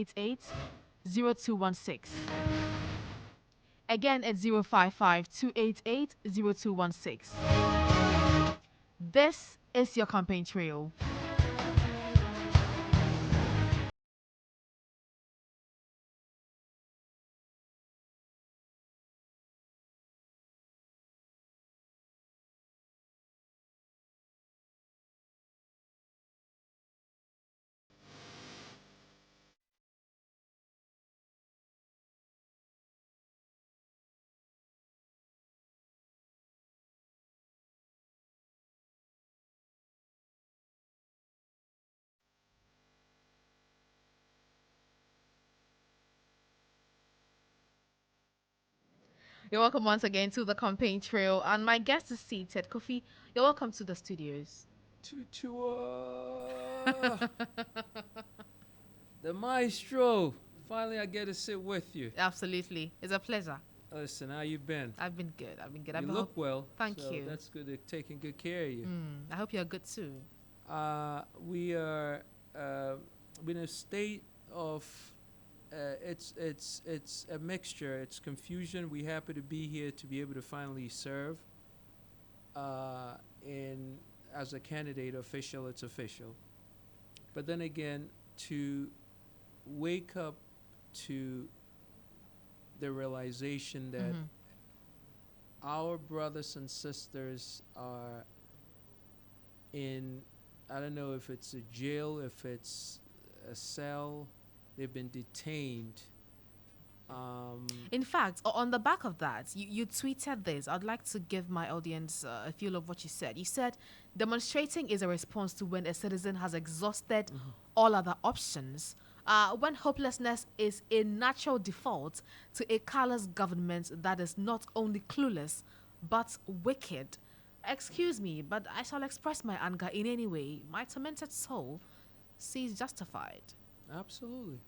055-288-0216. Again, it's 055-288-0216. This is your campaign trail. You're welcome once again to the campaign trail, and my guest is seated. Kofi, you're welcome to the studios. The maestro. Finally, I get to sit with you. Absolutely, it's a pleasure. Listen, how you been? I've been good. I've been good. You look well. Thank so you. That's good. They're taking good care of you. I hope you're good too. We are in a state of it's a mixture. It's confusion. We happy to be here to be able to finally serve. In as a candidate, official, it's official. But then again, to wake up to the realization that our brothers and sisters are in, I don't know if it's a jail, if it's a cell, they've been detained. In fact, on the back of that, you tweeted this. I'd like to give my audience a feel of what you said. You said demonstrating is a response to when a citizen has exhausted all other options. When hopelessness is a natural default to a callous government that is not only clueless but wicked. Excuse me, but I shall express my anger in any way. My tormented soul sees justified. Absolutely.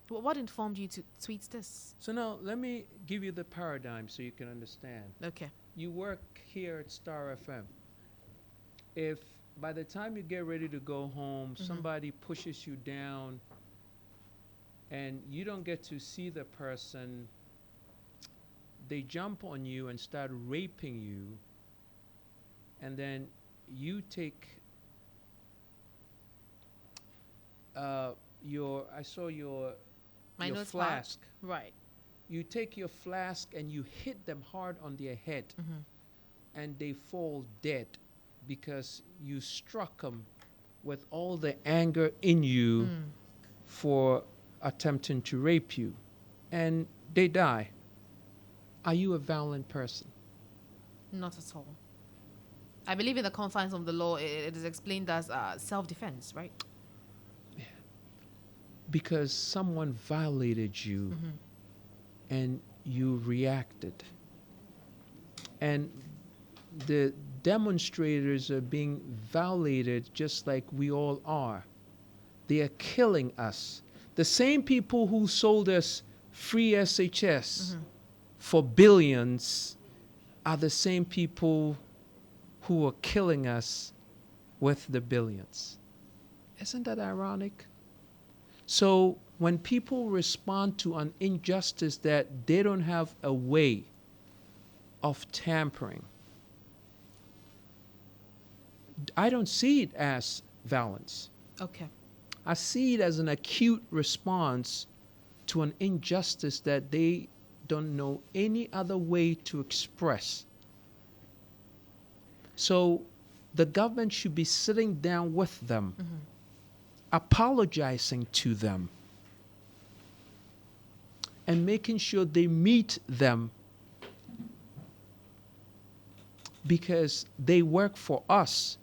What informed you to tweet this? So now let me give you the paradigm so you can understand. Okay. You work here at Star FM. If by the time you get ready to go home, somebody pushes you down and you don't get to see the person, they jump on you and start raping you, and then you take I saw your My your notes flask. Right. You take your flask and you hit them hard on their head, and they fall dead because you struck them with all the anger in you for attempting to rape you, and they die. Are you a violent person? Not at all. I believe in the confines of the law, it is explained as self-defense, right? Because someone violated you and you reacted. And the demonstrators are being violated just like we all are. They are killing us. The same people who sold us free SHS for billions are the same people who are killing us with the billions. Isn't that ironic? So when people respond to an injustice that they don't have a way of tampering, I don't see it as violence. Okay. I see it as an acute response to an injustice that they don't know any other way to express. So the government should be sitting down with them, apologizing to them, and making sure they meet them, because they work for us.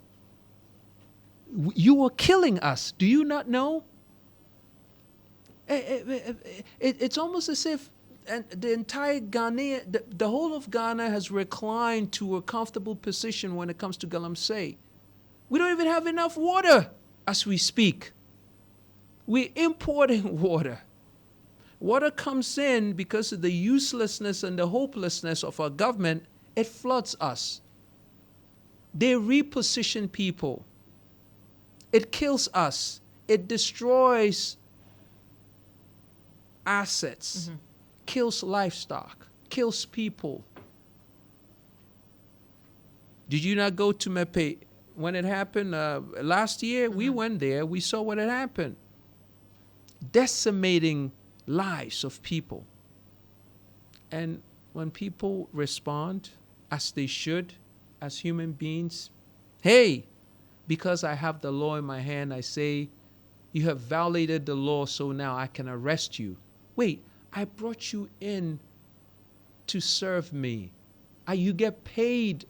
You are killing us. Do you not know? It's almost as if the entire Ghana, the whole of Ghana has reclined to a comfortable position when it comes to galamsey. We don't even have enough water as we speak. We're importing water. Water comes in because of the uselessness and the hopelessness of our government. It floods us. They reposition people. It kills us. It destroys assets, kills livestock, kills people. Did you not go to Mepe when it happened last year? We went there. We saw what had happened. Decimating lives of people. And when people respond, as they should, as human beings, hey, because I have the law in my hand, I say, you have violated the law, so now I can arrest you. Wait, I brought you in to serve me. You get paid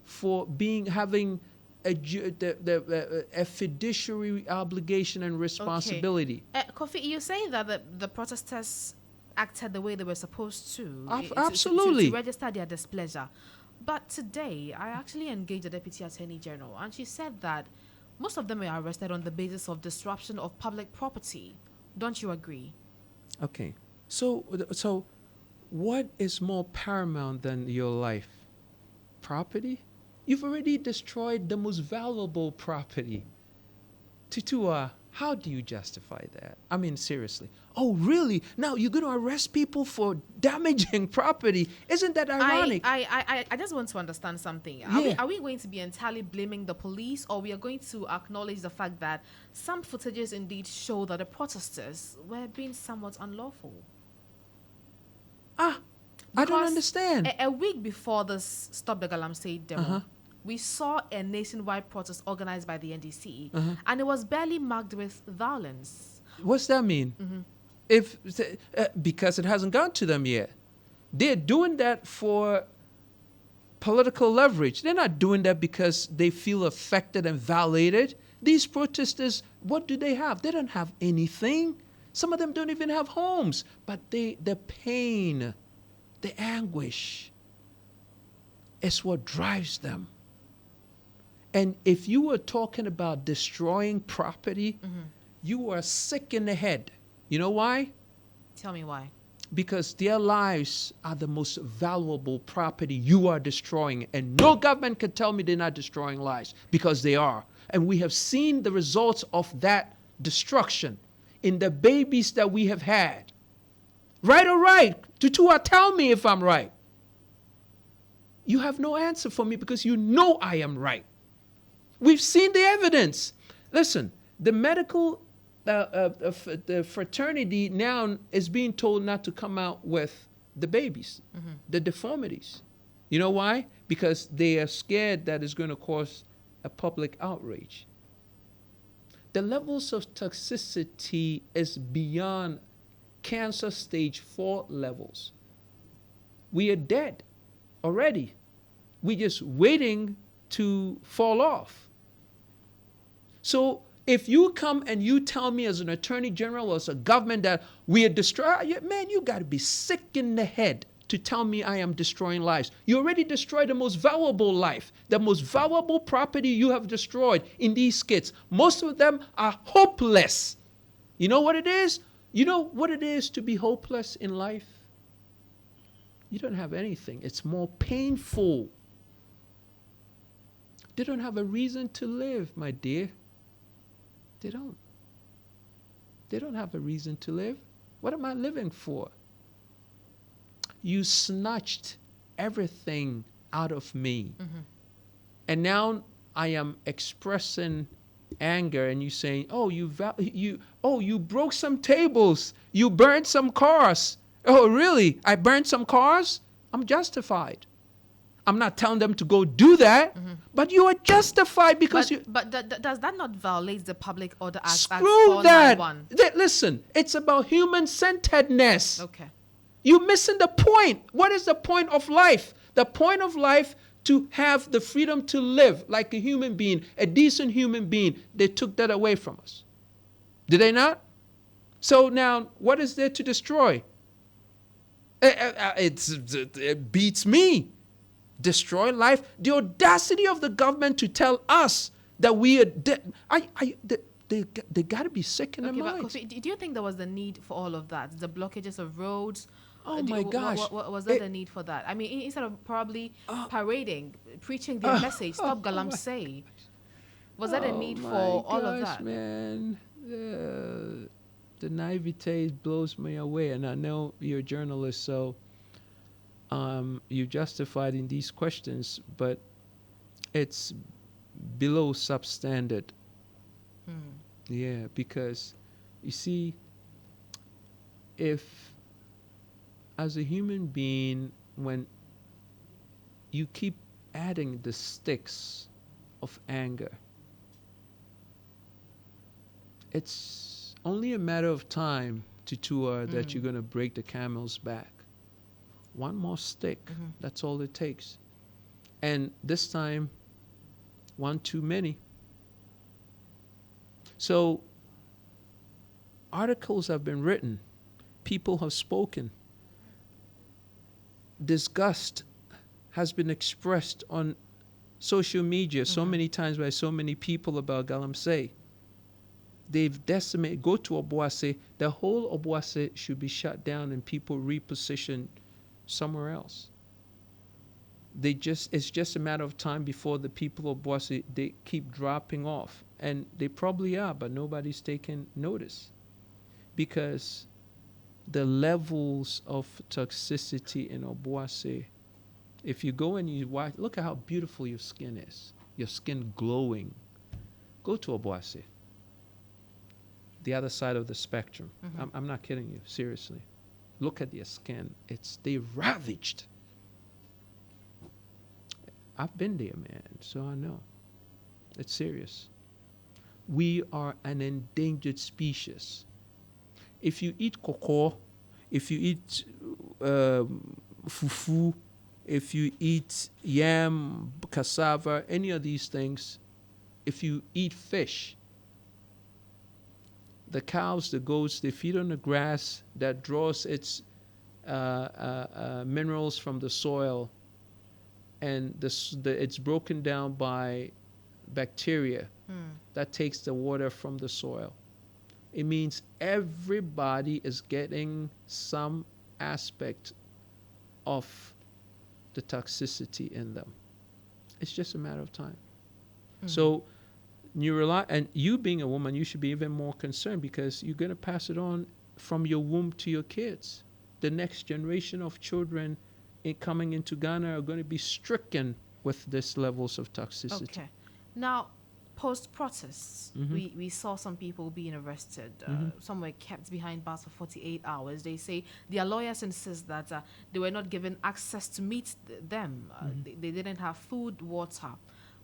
for having a fiduciary obligation and responsibility. Okay. Kofi, you say that the protesters acted the way they were supposed to. Absolutely. To register their displeasure. But today, I actually engaged the Deputy Attorney General, and she said that most of them were arrested on the basis of disruption of public property. Don't you agree? Okay. So what is more paramount than your life? Property? You've already destroyed the most valuable property. Titua, how do you justify that? I mean, seriously. Oh, really? Now you're going to arrest people for damaging property? Isn't that ironic? I just want to understand something. Are we going to be entirely blaming the police, or we are going to acknowledge the fact that some footages indeed show that the protesters were being somewhat unlawful? I don't understand. A week before this Stop the Galamsey demo, we saw a nationwide protest organized by the NDC, and it was barely marked with violence. What's that mean? Because it hasn't gone to them yet. They're doing that for political leverage. They're not doing that because they feel affected and violated. These protesters, what do they have? They don't have anything. Some of them don't even have homes. But the pain, the anguish is what drives them. And if you were talking about destroying property, you are sick in the head. You know why? Tell me why. Because their lives are the most valuable property you are destroying. And no government can tell me they're not destroying lives, because they are. And we have seen the results of that destruction in the babies that we have had. Right or right? Tutua, tell me if I'm right. You have no answer for me because you know I am right. We've seen the evidence. Listen, the medical the fraternity now is being told not to come out with the babies, the deformities. You know why? Because they are scared that it's going to cause a public outrage. The levels of toxicity is beyond cancer stage 4 levels. We are dead already. We're just waiting to fall off. So if you come and you tell me as an attorney general or as a government that we are destroying, man, you got to be sick in the head to tell me I am destroying lives. You already destroyed the most valuable life, the most valuable property you have destroyed in these skits. Most of them are hopeless. You know what it is? You know what it is to be hopeless in life? You don't have anything. It's more painful. They don't have a reason to live, my dear. They don't. They don't have a reason to live. What am I living for? You snatched everything out of me. And now I am expressing anger, and you saying, oh, you broke some tables. You burned some cars. Oh, really? I burned some cars? I'm justified. I'm not telling them to go do that, but you are justified because But does that not violate the Public Order Act? Screw that. Listen, it's about human-centeredness. Okay. You're missing the point. What is the point of life? The point of life to have the freedom to live like a human being, a decent human being. They took that away from us. Did they not? So now, what is there to destroy? It beats me. Destroy life. The audacity of the government to tell us that we are dead. They got to be sick in their minds. But Kofi, do you think there was the need for all of that? The blockages of roads? Oh my gosh. Was there the need for that? I mean, instead of probably parading, preaching their message, stop Galamsey. Was there a need for all of that? Man. the naivete blows me away. And I know you're a journalist, so you justified in these questions, but it's below substandard. Yeah, because you see, if as a human being, when you keep adding the sticks of anger, it's only a matter of time to tour that you're going to break the camel's back. One more stick, that's all it takes. And this time, one too many. So, articles have been written, people have spoken, disgust has been expressed on social media so many times by so many people about Galamsey. They've decimated. Go to Obuasi, the whole Obuasi should be shut down and people repositioned somewhere else. It's just a matter of time before the people of Obuasi, they keep dropping off. And they probably are, but nobody's taking notice. Because the levels of toxicity in Obuasi, if you go and you watch, look at how beautiful your skin is. Your skin glowing. Go to Obuasi. The other side of the spectrum. I'm not kidding you, seriously. Look at their skin. They're ravaged. I've been there, man, so I know. It's serious. We are an endangered species. If you eat cocoa, if you eat fufu, if you eat yam, cassava, any of these things, if you eat fish, the cows, the goats, they feed on the grass that draws its minerals from the soil, and it's broken down by bacteria that takes the water from the soil. It means everybody is getting some aspect of the toxicity in them. It's just a matter of time. So and you being a woman, you should be even more concerned because you're going to pass it on from your womb to your kids. The next generation of children coming into Ghana are going to be stricken with these levels of toxicity. Okay. Now, post-protests, we saw some people being arrested. Some were kept behind bars for 48 hours. They say their lawyers insist that they were not given access to meet them. They didn't have food, water.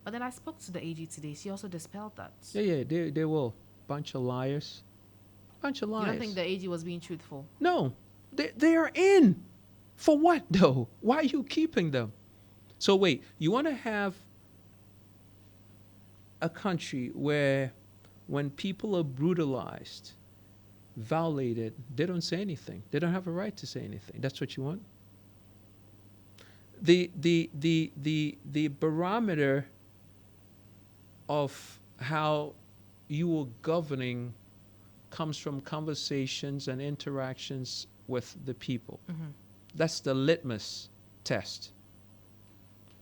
But then I spoke to the AG today. She also dispelled that. Yeah, they will. Bunch of liars. Bunch of liars. You don't think the AG was being truthful? No. They are in. For what, though? Why are you keeping them? So wait, you want to have a country where when people are brutalized, violated, they don't say anything. They don't have a right to say anything. That's what you want? The barometer of how you are governing comes from conversations and interactions with the people. That's the litmus test.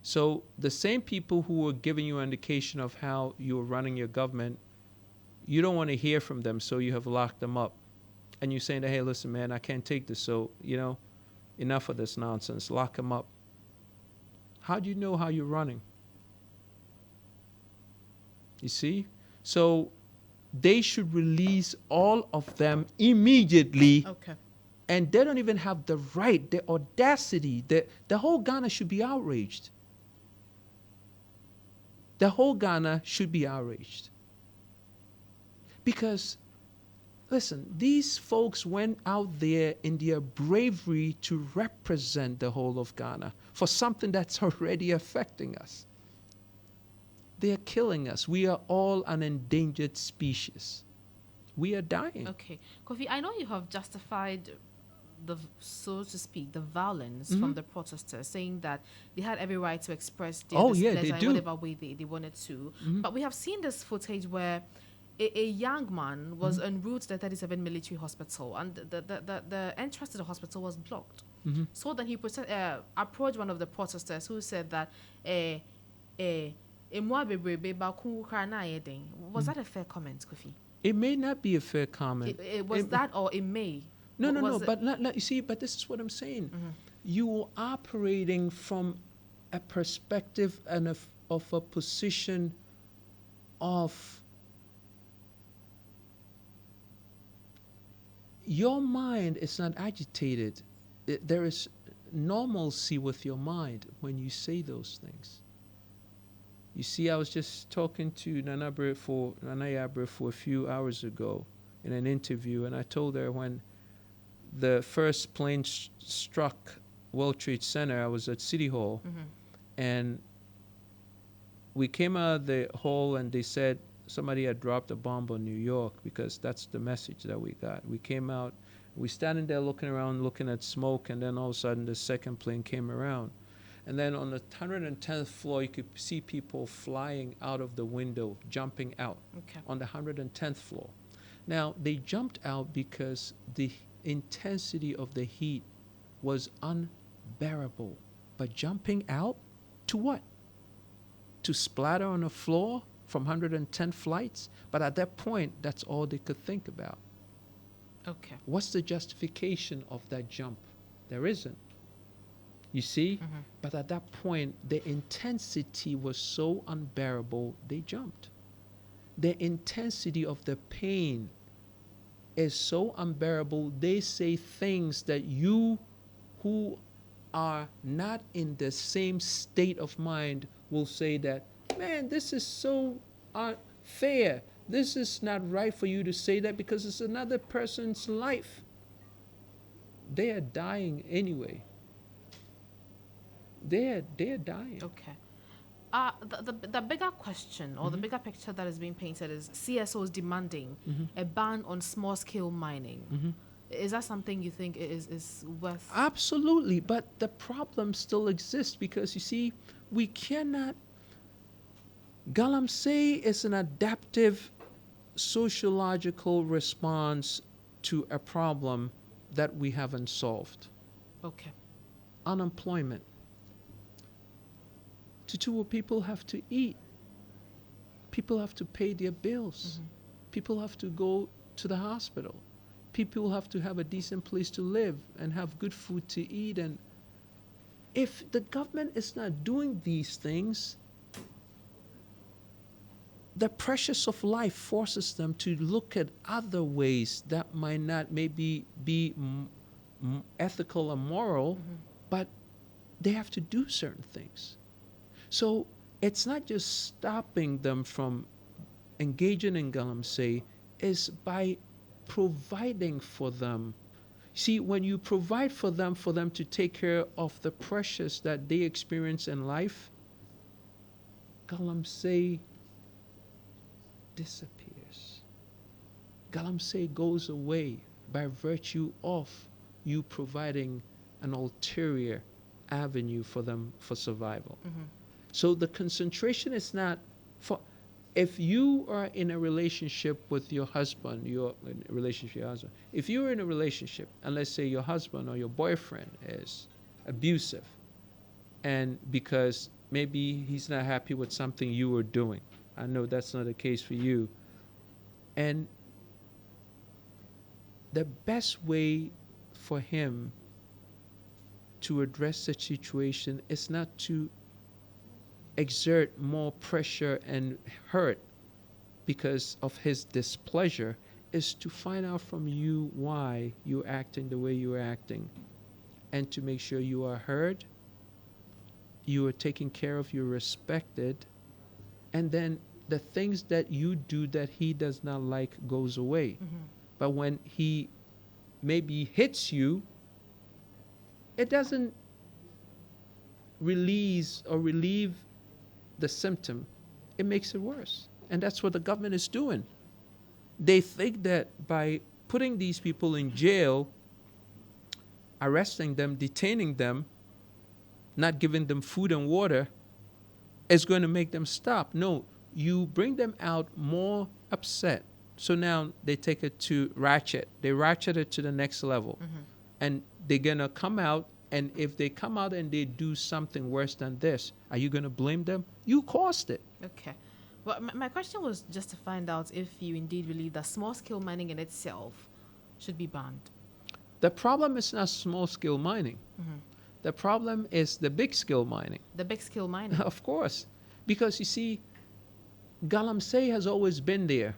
So the same people who are giving you an indication of how you're running your government, you don't want to hear from them, so you have locked them up. And you're saying, hey, listen, man, I can't take this, so, enough of this nonsense. Lock them up. How do you know how you're running? You see? So they should release all of them immediately. Okay. And they don't even have the right, the audacity. The whole Ghana should be outraged. The whole Ghana should be outraged. Because, listen, these folks went out there in their bravery to represent the whole of Ghana for something that's already affecting us. They're killing us. We are all an endangered species. We are dying. Okay. Kofi, I know you have justified so to speak, the violence from the protesters, saying that they had every right to express their displeasure in whatever way they wanted to. But we have seen this footage where a young man was en route to the 37 military hospital, and the entrance to the hospital was blocked. So then he approached one of the protesters who said that was that a fair comment, Kofi? It may not be a fair comment. It was that, or it may. No, no, no. Was it? But you see, but this is what I'm saying. You are operating from a perspective and of a position of your mind is not agitated. There is normalcy with your mind when you say those things. You see, I was just talking to Nana Yabre for a few hours ago in an interview, and I told her when the first plane struck World Trade Center, I was at City Hall, and we came out of the hall, and they said somebody had dropped a bomb on New York, because that's the message that we got. We came out, we standing there looking around, looking at smoke, and then all of a sudden the second plane came around. And then on the 110th floor, you could see people flying out of the window, jumping out on the 110th floor. Now, they jumped out because the intensity of the heat was unbearable. But jumping out to what? To splatter on the floor from 110 flights? But at that point, that's all they could think about. Okay. What's the justification of that jump? There isn't. You see? But at that point, the intensity was so unbearable, they jumped. The intensity of the pain is so unbearable, they say things that you who are not in the same state of mind will say that, man, this is so unfair. This is not right for you to say that, because it's another person's life. They are dying anyway. They're dying. Okay. The bigger question, or the bigger picture that is being painted, is CSOs demanding a ban on small-scale mining. Is that something you think is worth? Absolutely, but the problem still exists, because you see, we cannot. Galamsey is an adaptive sociological response to a problem that we haven't solved. Okay. Unemployment. Tutu, people have to eat. People have to pay their bills. People have to go to the hospital. People have to have a decent place to live and have good food to eat. And if the government is not doing these things, the pressures of life forces them to look at other ways that might not maybe be ethical or moral, but they have to do certain things. So it's not just stopping them from engaging in galamsey, is by providing for them. See, when you provide for them to take care of the pressures that they experience in life, galamsey disappears. Galamsey goes away by virtue of you providing an ulterior avenue for them for survival. So the concentration is not for, if you are in a relationship with your husband, you're in a relationship with your husband. If you're in a relationship, and let's say your husband or your boyfriend is abusive, and because maybe he's not happy with something you were doing, I know that's not the case for you, and the best way for him to address the situation is not to exert more pressure and hurt because of his displeasure, is to find out from you why you're acting the way you're acting, and to make sure you are heard, you are taken care of, you're respected, and then the things that you do that he does not like goes away. But when he maybe hits you, it doesn't release or relieve the symptom, it makes it worse. And that's what the government is doing. They think that by putting these people in jail, arresting them, detaining them, not giving them food and water, is going to make them stop. No, you bring them out more upset. So now they take it to ratchet. They ratchet it to the next level. And they're going to come out, and if they come out and they do something worse than this, are you going to blame them? You caused it. Okay. Well, my question was just to find out if you indeed believe that small scale mining in itself should be banned. The problem is not small scale mining. Mm-hmm. The problem is the big scale mining. The big scale mining. Of course. Because you see, Galamsey has always been there,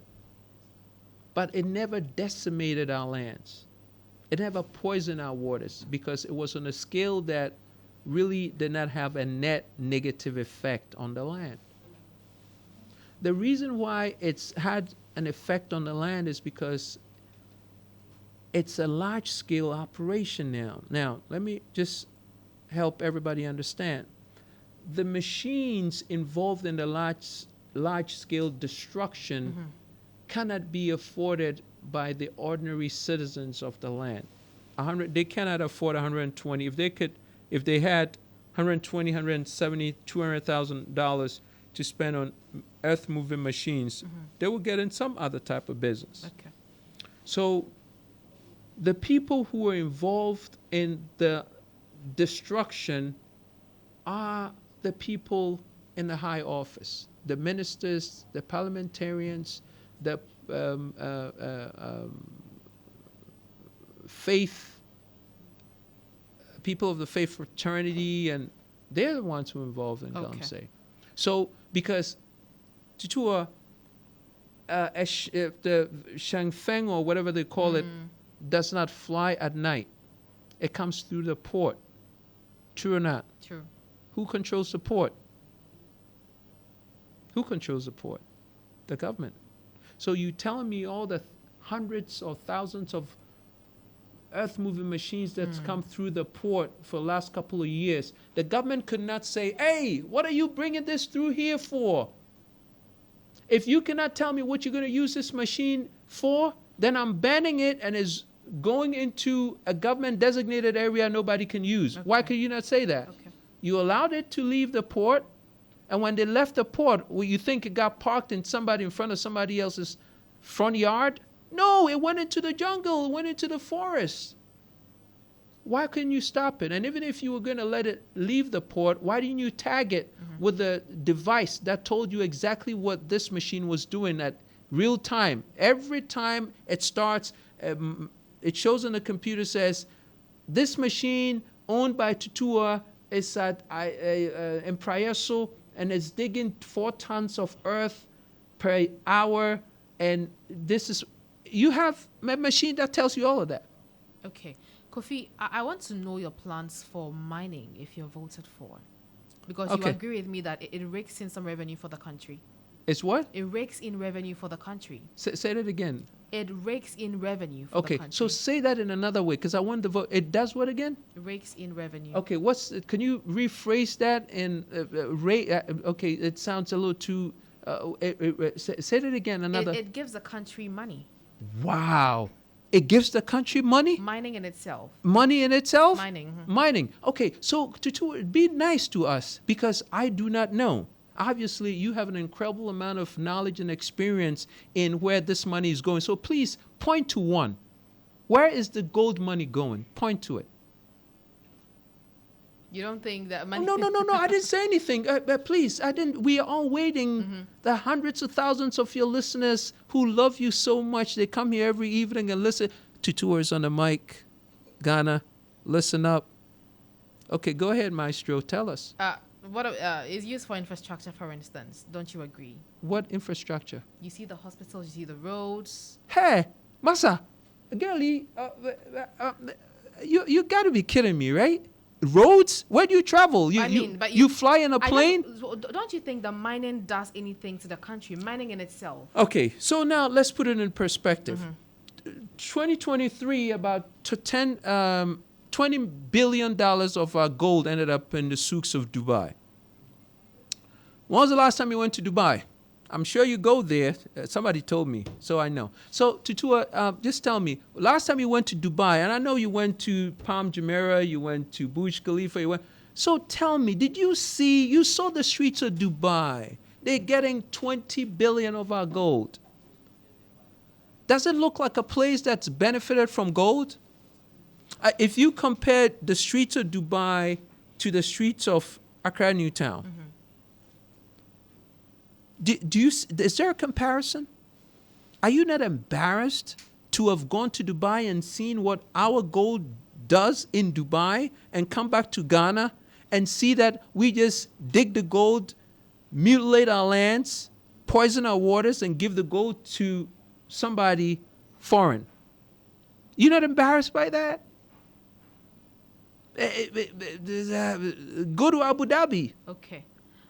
but it never decimated our lands. It never poisoned our waters because it was on a scale that really did not have a net negative effect on the land. The reason why it's had an effect on the land is because it's a large scale operation now. Now, let me just help everybody understand. The machines involved in the large scale destruction Mm-hmm. cannot be afforded by the ordinary citizens of the land. They cannot afford 120. If they had 120, 170, $200,000 to spend on earth moving machines, Mm-hmm. they will get in some other type of business. Okay. So the people who are involved in the destruction are the people in the high office, the ministers, the parliamentarians, the faith, people of the faith fraternity, and they're the ones who are involved in Okay. Galamsey. So, because Tutua, if the Shangfeng or whatever they call it does not fly at night, it comes through the port. True or not? True. Who controls the port? Who controls the port? The government. So you telling me all the hundreds or thousands of earth-moving machines that's come through the port for the last couple of years, the government could not say, hey, what are you bringing this through here for? If you cannot tell me what you're going to use this machine for, then I'm banning it and is going into a government-designated area nobody can use. Okay. Why could you not say that? Okay. You allowed it to leave the port, and when they left the port, well, you think it got parked in front of somebody else's front yard? No, it went into the jungle, it went into the forest. Why couldn't you stop it? And even if you were going to let it leave the port, why didn't you tag it with a device that told you exactly what this machine was doing at real time? Every time it starts, it shows on the computer, says, this machine owned by Tutua is at in Prayeso, and it's digging 4 tons of earth per hour. And this is, you have a machine that tells you all of that. Okay. Kofi, I want to know your plans for mining if you're voted for. Because you Okay. agree with me that it rakes in some revenue for the country. It's what? It rakes in revenue for the country. Say that again. It rakes in revenue for Okay, the country. so say that in another way, because I want to vote. It does what again? It rakes in revenue. Okay, can you rephrase that in okay, it sounds a little too, say that again, another. It gives the country money. Wow. It gives the country money? Mining in itself. Money in itself? Mining. Mining. Okay, so to be nice to us, because I do not know. Obviously, you have an incredible amount of knowledge and experience in where this money is going. So please, point to one. Where is the gold money going? Point to it. You don't think that Oh, money... no, I didn't say anything. Please, I didn't. We are all waiting. The hundreds of thousands of your listeners who love you so much, they come here every evening and listen to Tours on the Mic. Ghana, listen up. Okay, go ahead, Maestro. Tell us. What is used for infrastructure, for instance? Don't you agree? What infrastructure? You see the hospitals, you see the roads. Hey, Masa, girlie, you got to be kidding me, right? Roads? Where do you travel? You fly in a plane? Don't you think that mining does anything to the country? Mining in itself. Okay, so now let's put it in perspective. 2023, about $20 billion of our gold ended up in the souks of Dubai. When was the last time you went to Dubai? I'm sure you go there. Somebody told me, so I know. So, Tutua, just tell me, last time you went to Dubai, and I know you went to Palm Jumeirah, you went to Burj Khalifa, so tell me, you saw the streets of Dubai. They're getting 20 billion of our gold. Does it look like a place that's benefited from gold? If you compare the streets of Dubai to the streets of Accra, Newtown, Is there a comparison? Are you not embarrassed to have gone to Dubai and seen what our gold does in Dubai and come back to Ghana and see that we just dig the gold, mutilate our lands, poison our waters, and give the gold to somebody foreign? You're not embarrassed by that? Go to Abu Dhabi. Okay.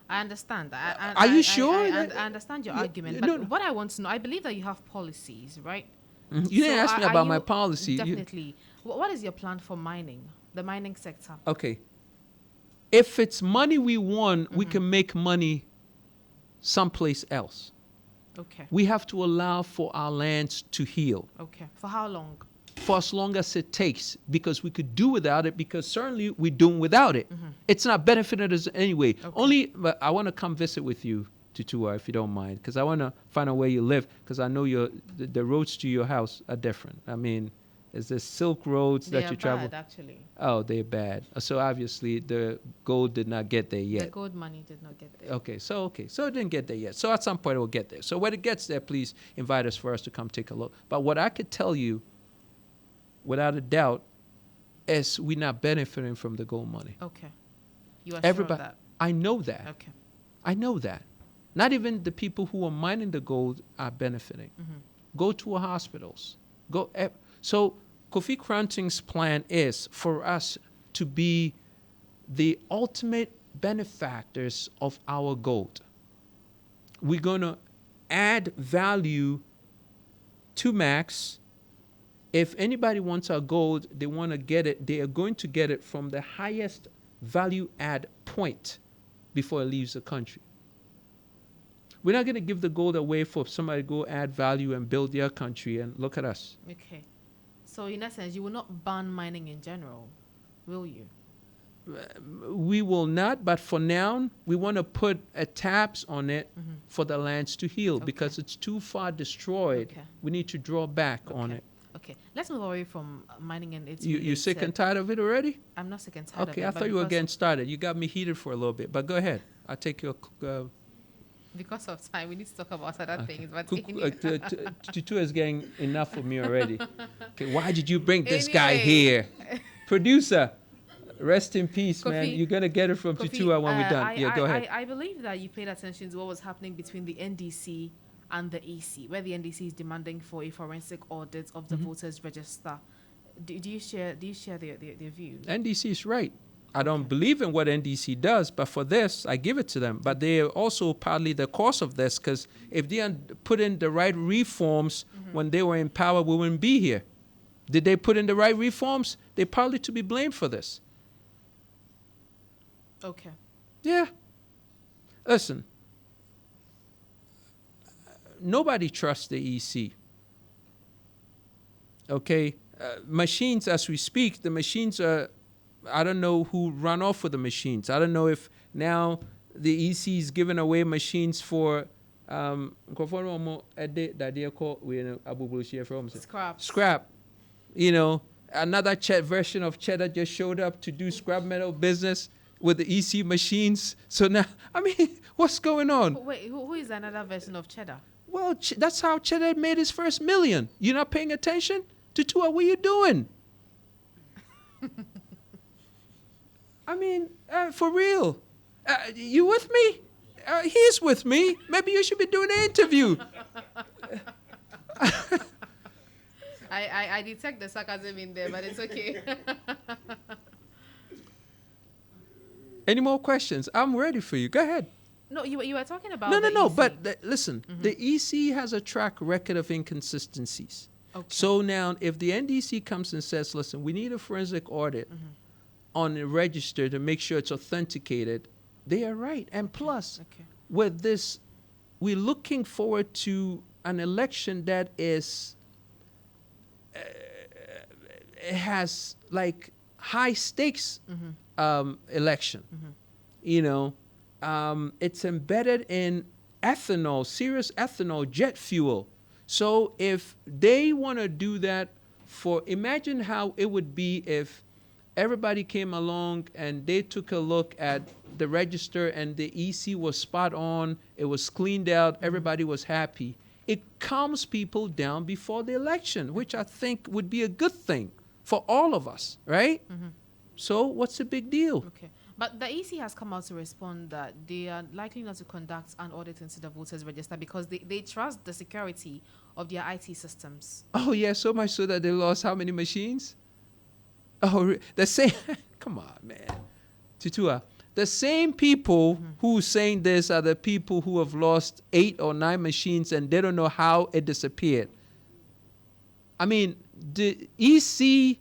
I understand that. Are you sure? I understand your argument. But no. what I want to know, I believe that you have policies, right? You didn't ask me about my you- policy. Definitely. What is your plan for mining, the mining sector? Okay. If it's money we won, we can make money someplace else. Okay. We have to allow for our lands to heal Okay. For how long? for as long as it takes, because we could do without it, because certainly we're doing without it. It's not benefiting us anyway. Only, but I want to come visit with you, Tutua, if you don't mind, because I want to find out where you live, because I know the roads to your house are different. I mean, is there silk roads They that are you travel? bad, actually. Oh, they're bad. So obviously the gold did not get there The yet. gold money did not get there. Okay, so it didn't get there yet. So at some point it will get there. So when it gets there, please invite us for us to come take a look. But what I could tell you, without a doubt, is we're not benefiting from the gold money. Okay. You are Everybody, sure of I know that. that? Okay. I know that. Not even the people who are mining the gold are benefiting. Go to our hospitals. So Kofi Koranteng's plan is for us to be the ultimate benefactors of our gold. We're going to add value to Max. If anybody wants our gold, they want to get it, they are going to get it from the highest value add point before it leaves the country. We're not going to give the gold away for somebody to go add value and build their country, and look at us. Okay. So in essence, you will not ban mining in general, will you? We will not, but for now, we want to put a taps on it for the lands to heal, because it's too far destroyed. Okay. We need to draw back on it. Okay. Let's move away from mining and its You sick related- and tired of it already? I'm not sick and tired of Okay, it. I but thought you were because getting started. You got me heated for a little bit, but go ahead. I'll take your because of time, we need to talk about other things. But anyway. Tutu is getting enough for me already. Okay, why did you bring this guy Anyway. here? Producer, rest in peace, man. Kofi, You're going to get it from Kofi, Tutu when we're done. Go ahead. I believe that you paid attention to what was happening between the NDC and the EC, where the NDC is demanding for a forensic audit of the voters' register. Do you share their view? NDC is right. I don't believe in what NDC does, but for this, I give it to them. But they are also partly the cause of this, because if they had put in the right reforms when they were in power, we wouldn't be here. Did they put in the right reforms? They're partly to be blamed for this. Okay. Yeah. Listen, nobody trusts the EC. Okay? Machines, as we speak, the machines are, I don't know who run off with the machines. I don't know if now the EC is giving away machines for Scrap. scrap. You know, another version of Cheddar just showed up to do scrap metal business with the EC machines. So now, I mean, what's going on? Wait, who is another version of Cheddar? Well, that's how Cheddar made his first million. You're not paying attention? Tutua, what are you doing? I mean, for real. You with me? He's with me. Maybe you should be doing an interview. I detect the sarcasm in there, but it's okay. Any more questions? I'm ready for you. Go ahead. No, you were talking about No. the EC. But listen, the EC has a track record of inconsistencies. Okay. So now, if the NDC comes and says, listen, we need a forensic audit on the register to make sure it's authenticated, they are right. And plus, with this, we're looking forward to an election that is, it has like high stakes election. You know, it's embedded in ethanol, serious ethanol, jet fuel. So if they want to do that imagine how it would be if everybody came along and they took a look at the register and the EC was spot on. It was cleaned out. Everybody was happy. It calms people down before the election, which I think would be a good thing for all of us, right? So what's the big deal? Okay. But the EC has come out to respond that they are likely not to conduct an audit into the voters register because they trust the security of their IT systems. Oh, yeah, so much so that they lost how many machines? Oh, the same. Come on, man. Titua. The same people who saying this are the people who have lost 8 or 9 machines and they don't know how it disappeared. I mean, the EC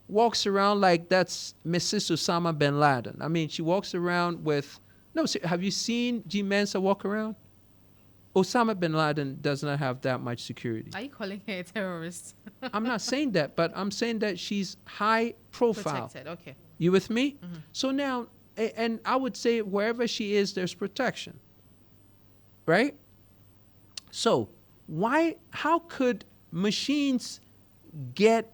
walks around like that's Mrs. Osama bin Laden. I mean, she walks around with... No, have you seen G. Mensa walk around? Osama bin Laden does not have that much security. Are you calling her a terrorist? I'm not saying that, but I'm saying that she's high profile. Protected, okay. You with me? So now, and I would say wherever she is, there's protection. Right? So how could machines get...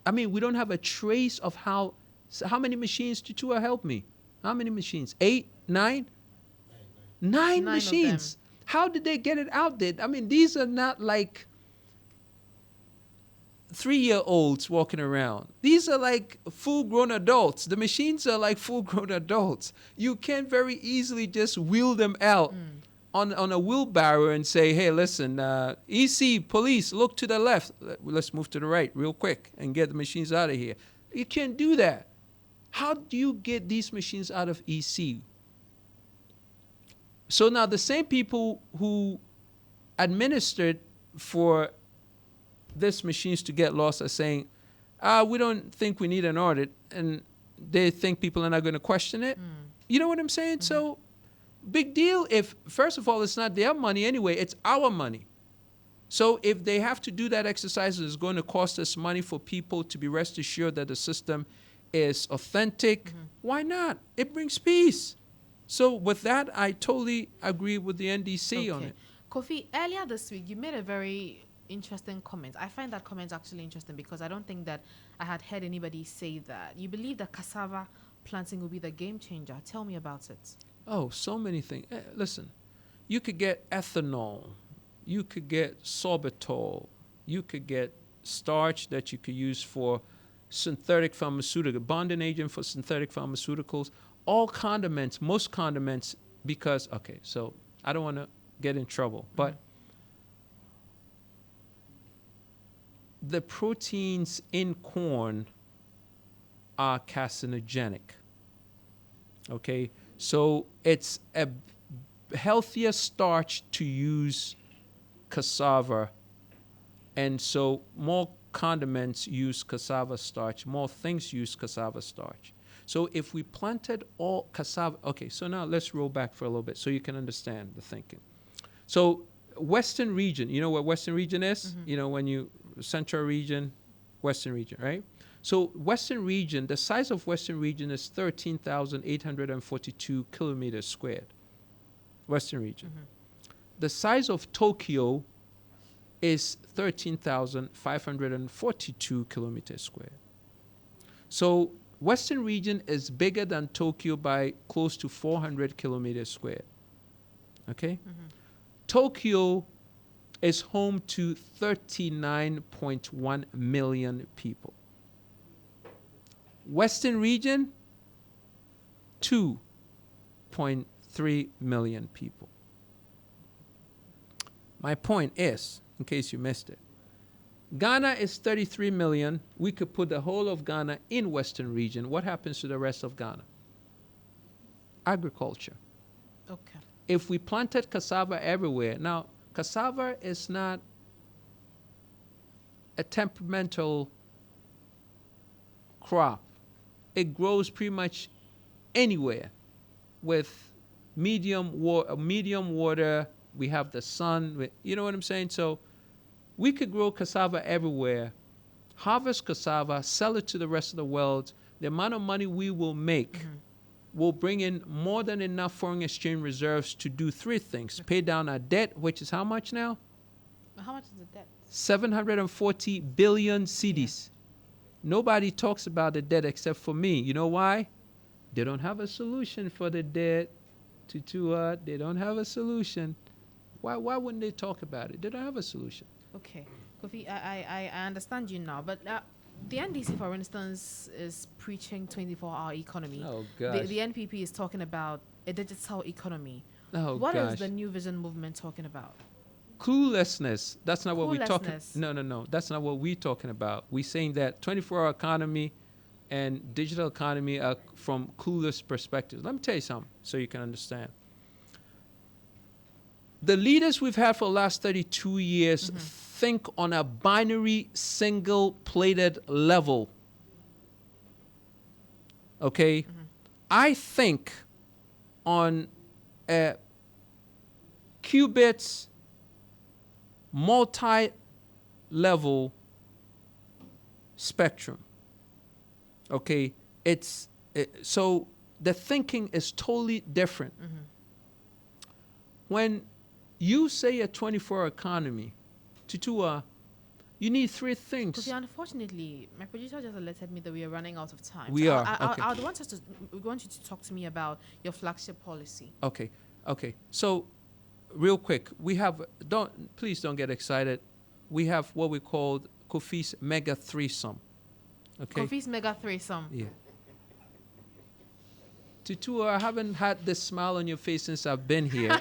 I mean, we don't have a trace of how many machines, Chichua, help me? How many machines? 8, 9? 9 machines. How did they get it out there? I mean, these are not like 3-year-olds walking around. These are like full-grown adults. The machines are like full-grown adults. You can't very easily just wheel them out on a wheelbarrow and say, hey, listen, EC, police, look to the left. Let's move to the right real quick and get the machines out of here. You can't do that. How do you get these machines out of EC? So now the same people who administered for these machines to get lost are saying, we don't think we need an audit, and they think people are not going to question it. You know what I'm saying? So big deal if, first of all, it's not their money anyway, it's our money. So if they have to do that exercise, it's going to cost us money for people to be rest assured that the system is authentic. Why not? It brings peace. So with that, I totally agree with the NDC on it. Kofi, earlier this week, you made a very interesting comment. I find that comment actually interesting because I don't think that I had heard anybody say that. You believe that cassava planting will be the game changer. Tell me about it. Oh, so many things. Listen, you could get ethanol. You could get sorbitol. You could get starch that you could use for synthetic pharmaceutical, bonding agent for synthetic pharmaceuticals. All condiments, most condiments, because, okay, so I don't want to get in trouble, but the proteins in corn are carcinogenic. Okay, so it's a healthier starch to use cassava, and so more condiments use cassava starch, more things use cassava starch. So if we planted all cassava, okay, so now let's roll back for a little bit so you can understand the thinking. So Western region, you know what Western region is? You know, when you, Central region, Western region, right? So Western region, the size of Western region is 13,842 kilometers squared. Western region. The size of Tokyo is 13,542 kilometers squared. So Western region is bigger than Tokyo by close to 400 kilometers squared. Okay? Tokyo is home to 39.1 million people. Western region, 2.3 million people. My point is, in case you missed it, Ghana is 33 million. We could put the whole of Ghana in Western region. What happens to the rest of Ghana? Agriculture. Okay. If we planted cassava everywhere, now cassava is not a temperamental crop. It grows pretty much anywhere with medium water. We have the sun. You know what I'm saying? So we could grow cassava everywhere, harvest cassava, sell it to the rest of the world. The amount of money we will make will bring in more than enough foreign exchange reserves to do 3 things. Pay down our debt, which is how much now? How much is the debt? 740 billion cedis. Nobody talks about the debt except for me. You know why? They don't have a solution for the debt. They don't have a solution. Why wouldn't they talk about it? They don't have a solution. Okay, Kofi, I understand you now, but the NDC, for instance, is preaching 24-hour economy. Oh, gosh. The NPP is talking about a digital economy. Oh, What gosh. is the New Vision movement talking about? Cluelessness. That's not what we're talking. Cluelessness. No. That's not what we're talking about. We're saying that 24-hour economy and digital economy are from clueless perspectives. Let me tell you something so you can understand. The leaders we've had for the last 32 years think on a binary, single-plated level. Okay? I think on a qubits, multi-level spectrum. Okay? So the thinking is totally different. When you say a 24-hour economy, you need three things. Because unfortunately, my producer just alerted me that we are running out of time. We are. Okay. I want you to talk to me about your flagship policy. Okay. So, real quick, please don't get excited. We have what we call Kofi's mega threesome. Okay. Kofi's mega threesome. Yeah. Tutu, I haven't had this smile on your face since I've been here.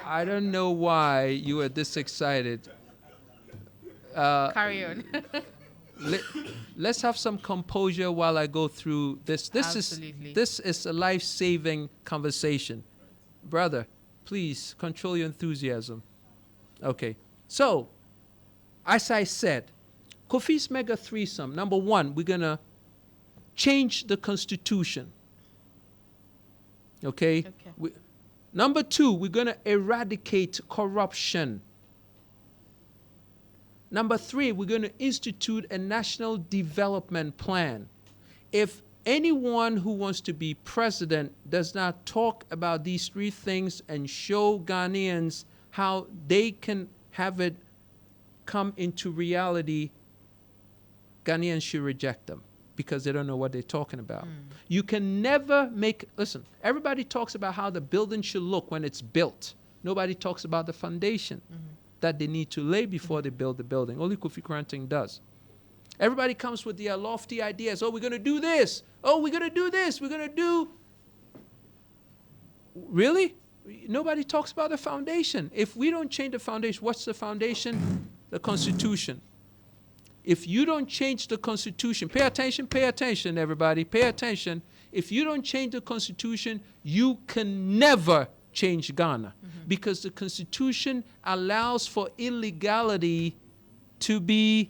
I don't know why you are this excited. Carry on. Let's have some composure while I go through this. This is a life-saving conversation. Brother, please control your enthusiasm. Okay. So, as I said, Kofi's mega threesome. Number one, we're going to change the Constitution. Okay? Number two, we're going to eradicate corruption. Number three, we're going to institute a national development plan. If anyone who wants to be president does not talk about these three things and show Ghanaians how they can have it come into reality, Ghanaians should reject them because they don't know what they're talking about. You can never listen, everybody talks about how the building should look when it's built. Nobody talks about the foundation that they need to lay before they build the building. Only Kofi Koranteng does. Everybody comes with their lofty ideas. Oh, we're going to do this. Oh, we're going to do this. We're going to do... Really? Nobody talks about the foundation. If we don't change the foundation, what's the foundation? The Constitution. If you don't change the Constitution, pay attention, everybody, pay attention. If you don't change the Constitution, you can never change Ghana because the Constitution allows for illegality to be,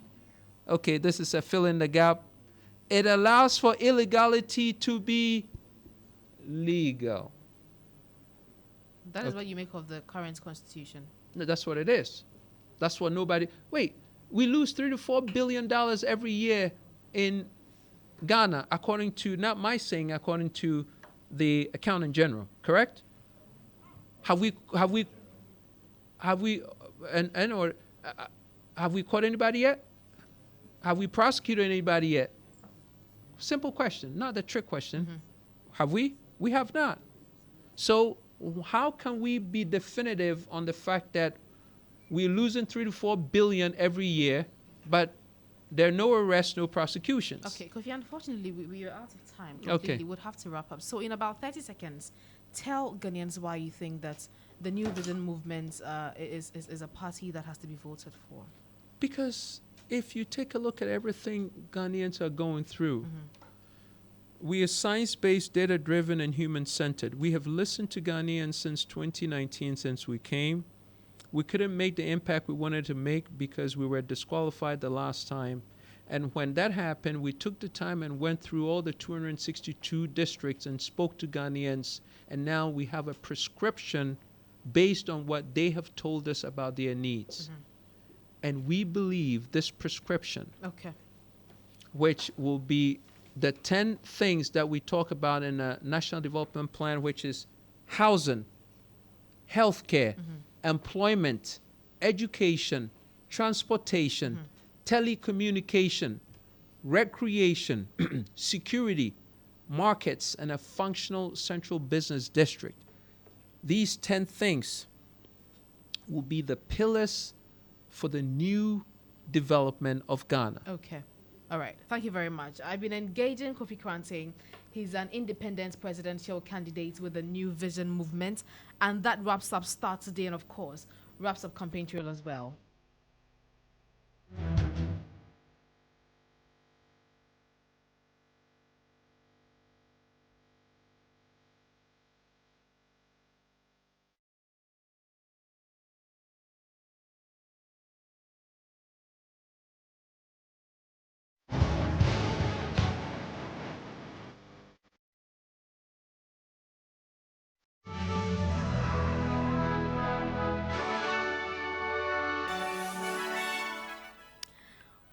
okay, this is a fill in the gap. It allows for illegality to be legal. That is what you make of the current Constitution. No, that's what it is. That's what we lose $3 to $4 billion every year in Ghana, according to, not my saying, according to the Accountant General, correct? Have we caught anybody yet? Have we prosecuted anybody yet? Simple question, not the trick question. Have we? We have not. So how can we be definitive on the fact that we're losing 3 to 4 billion every year, but there are no arrests, no prosecutions? Okay, Kofi, unfortunately, we are out of time. Okay. We'd have to wrap up. So in about 30 seconds, tell Ghanaians why you think that the New Vision movement is a party that has to be voted for. Because if you take a look at everything Ghanaians are going through, we are science-based, data-driven, and human-centered. We have listened to Ghanaians since 2019, since we came. We couldn't make the impact we wanted to make because we were disqualified the last time. And when that happened, we took the time and went through all the 262 districts and spoke to Ghanaians. And now we have a prescription based on what they have told us about their needs. And we believe this prescription, which will be the 10 things that we talk about in a National Development Plan, which is housing, healthcare, employment, education, transportation, telecommunication, recreation, security, markets, and a functional central business district. These 10 things will be the pillars for the new development of Ghana. Okay. All right. Thank you very much. I've been engaging Kofi Koranteng. He's an independent presidential candidate with the New Vision movement. And that wraps up Start Today and, of course, wraps up Campaign Trail as well.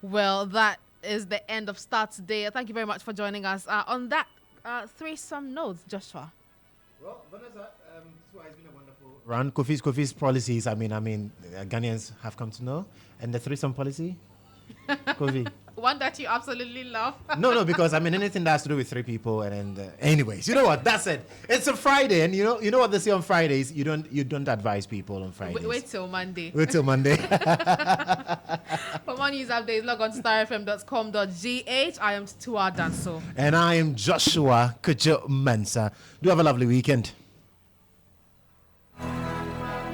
Well, that is the end of Start Today. Thank you very much for joining us. On that threesome note, Joshua. Well, Vanessa, so it's been a wonderful run. Kofi's policies, Ghanaians have come to know. And the threesome policy, Kofi. One that you absolutely love. No, because anything that has to do with three people, and then, anyways, you know what? That's it. It's a Friday, and you know what they say on Fridays. You don't advise people on Fridays. Wait till Monday. Wait till Monday. For more news updates, log on to starfm.com.gh. I am Tua Danso. And I am Joshua Kujo Mensa. Do have a lovely weekend.